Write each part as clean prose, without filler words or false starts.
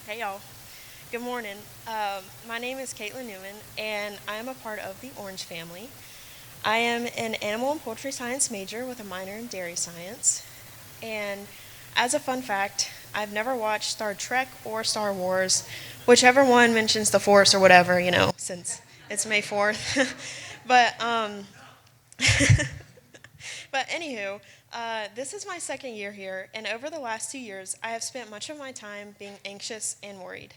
Hey y'all. Good morning. My name is Katlyn Newman, and I am a part of the Orange family. I am an animal and poultry science major with a minor in dairy science. And as a fun fact, I've never watched Star Trek or Star Wars, whichever one mentions the Force or whatever, since it's May 4th. but But anywho, this is my second year here, and over the last 2 years, I have spent much of my time being anxious and worried.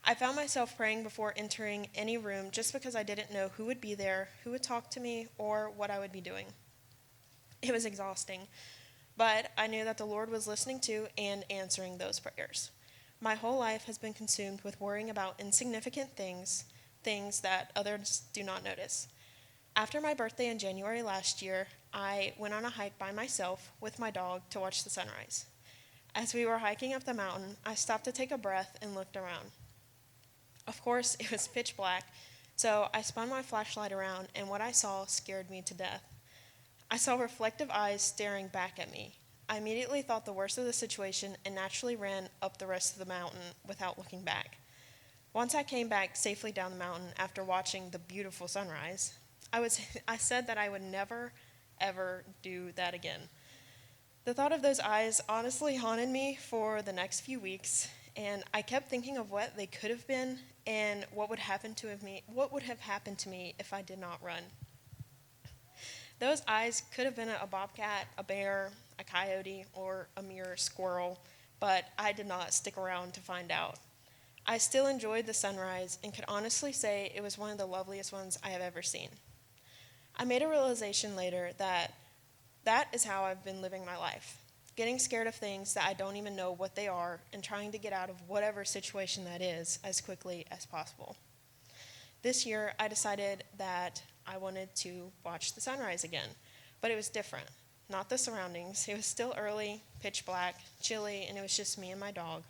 I found myself praying before entering any room just because I didn't know who would be there, who would talk to me, or what I would be doing. It was exhausting, but I knew that the Lord was listening to and answering those prayers. My whole life has been consumed with worrying about insignificant things, things that others do not notice. After my birthday in January last year, I went on a hike by myself with my dog to watch the sunrise. As we were hiking up the mountain, I stopped to take a breath and looked around. Of course, it was pitch black, so I spun my flashlight around, and what I saw scared me to death. I saw reflective eyes staring back at me. I immediately thought the worst of the situation and naturally ran up the rest of the mountain without looking back. Once I came back safely down the mountain after watching the beautiful sunrise, I said that I would never, ever do that again. The thought of those eyes honestly haunted me for the next few weeks, and I kept thinking of what they could have been and what would have happened to me if I did not run. Those eyes could have been a bobcat, a bear, a coyote, or a mere squirrel, but I did not stick around to find out. I still enjoyed the sunrise and could honestly say it was one of the loveliest ones I have ever seen. I made a realization later that that is how I've been living my life, getting scared of things that I don't even know what they are and trying to get out of whatever situation that is as quickly as possible. This year, I decided that I wanted to watch the sunrise again, but it was different. Not the surroundings. It was still early, pitch black, chilly, and it was just me and my dog.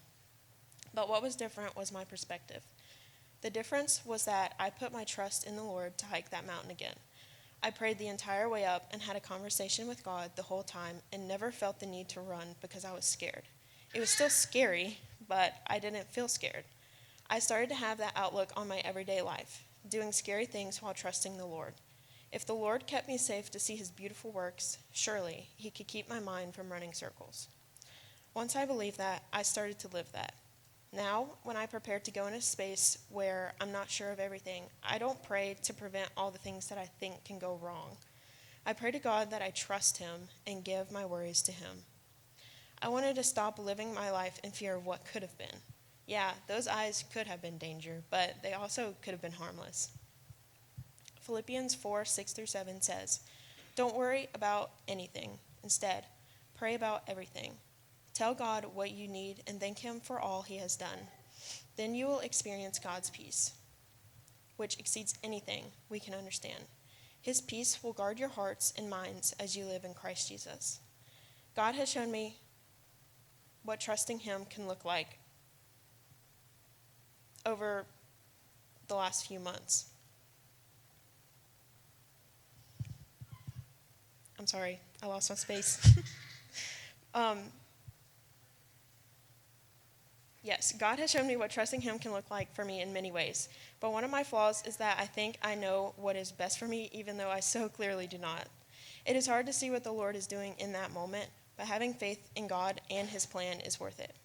But what was different was my perspective. The difference was that I put my trust in the Lord to hike that mountain again. I prayed the entire way up and had a conversation with God the whole time and never felt the need to run because I was scared. It was still scary, but I didn't feel scared. I started to have that outlook on my everyday life, doing scary things while trusting the Lord. If the Lord kept me safe to see his beautiful works, surely he could keep my mind from running circles. Once I believed that, I started to live that. Now, when I prepare to go in a space where I'm not sure of everything, I don't pray to prevent all the things that I think can go wrong. I pray to God that I trust him and give my worries to him. I wanted to stop living my life in fear of what could have been. Yeah, those eyes could have been danger, but they also could have been harmless. Philippians 4:6-7 says, "Don't worry about anything. Instead, pray about everything. Tell God what you need and thank him for all he has done. Then you will experience God's peace, which exceeds anything we can understand. His peace will guard your hearts and minds as you live in Christ Jesus." God has shown me what trusting him can look like over the last few months. I'm sorry, I lost my space. um, Yes, God has shown me what trusting him can look like for me in many ways. But one of my flaws is that I think I know what is best for me, even though I so clearly do not. It is hard to see what the Lord is doing in that moment, but having faith in God and his plan is worth it.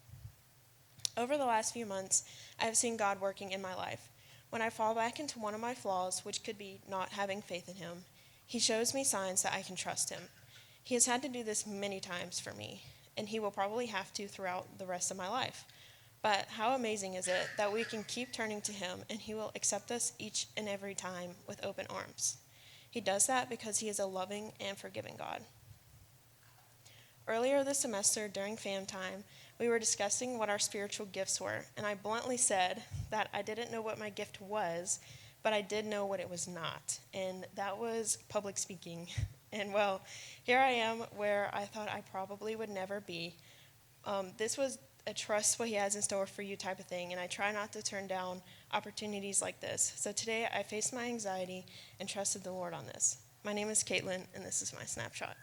Over the last few months, I have seen God working in my life. When I fall back into one of my flaws, which could be not having faith in him, he shows me signs that I can trust him. He has had to do this many times for me, and he will probably have to throughout the rest of my life. But how amazing is it that we can keep turning to him and he will accept us each and every time with open arms. He does that because he is a loving and forgiving God. Earlier this semester during fam time, we were discussing what our spiritual gifts were, and I bluntly said that I didn't know what my gift was, but I did know what it was not, and that was public speaking. And well, here I am where I thought I probably would never be. This was a trust what he has in store for you type of thing, and I try not to turn down opportunities like this. So today I faced my anxiety and trusted the Lord on this. My name is Katlyn, and this is my snapshot.